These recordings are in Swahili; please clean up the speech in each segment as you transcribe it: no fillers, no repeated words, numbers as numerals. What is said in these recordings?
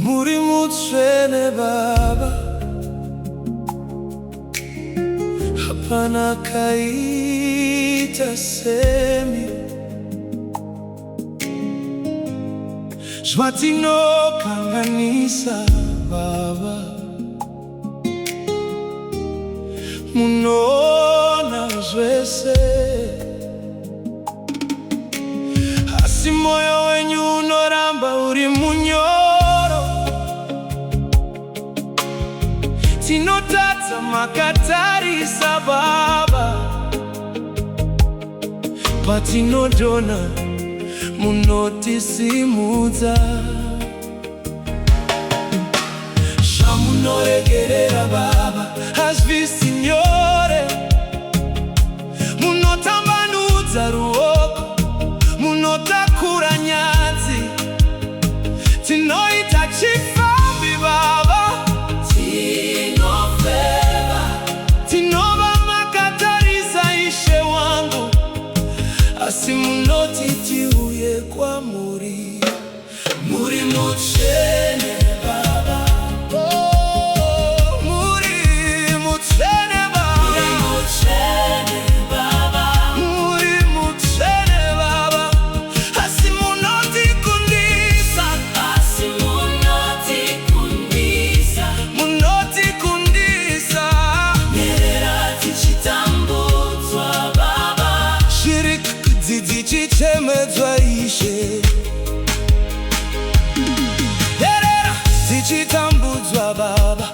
muri mutsvene Baba, hapana kaita semi zvatinokanganisa Baba, munoona zvese, asi moyo wenyu unoramba uri munyoro. Tinotadza makatarisa Baba, patinodhona munotisimudza. Zvamunoregerera Baba hazvisi nyore, munotambanudza ruoko, munotakura nyadzi. Tinoita chifambi Baba, tinofeva, tinova makatarisa Ishe wangu, asi munoti tiuye kwamuri. Muri mutsvene Baba, muri mutsvene Baba, muri mutsvene Baba, asi munotikundisa, munotikundisa. Nyerera tichitambudzwa Baba, zviri kudzidzi chichemedzwa Ishe. Nyerera tichitambudzwa Baba,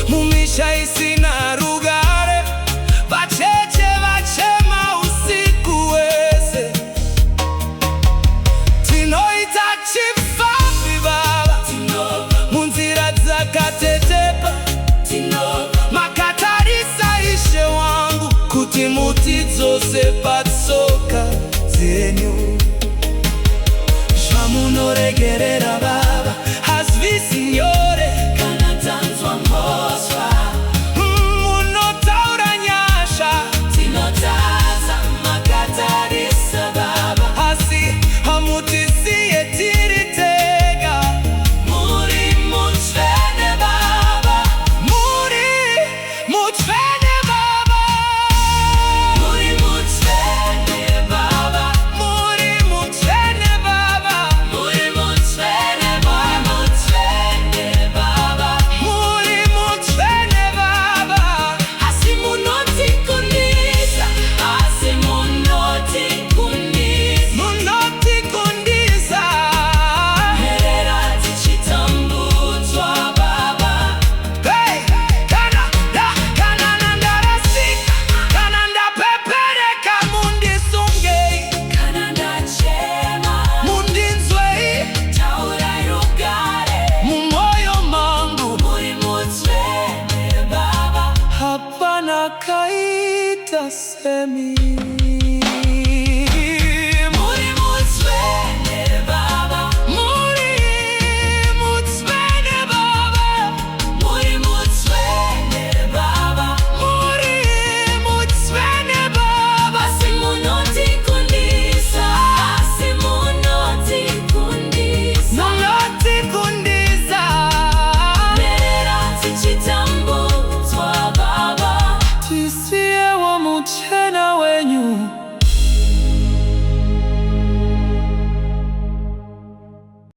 mumisha isina rugare, vacheche vachema usiku wese. Tinoita chifambi Baba, munzira dzakatetepa, makatarisa Ishe wangu, kuti mutidzose patsoka dzenyu. Zvamunoregerera Baba,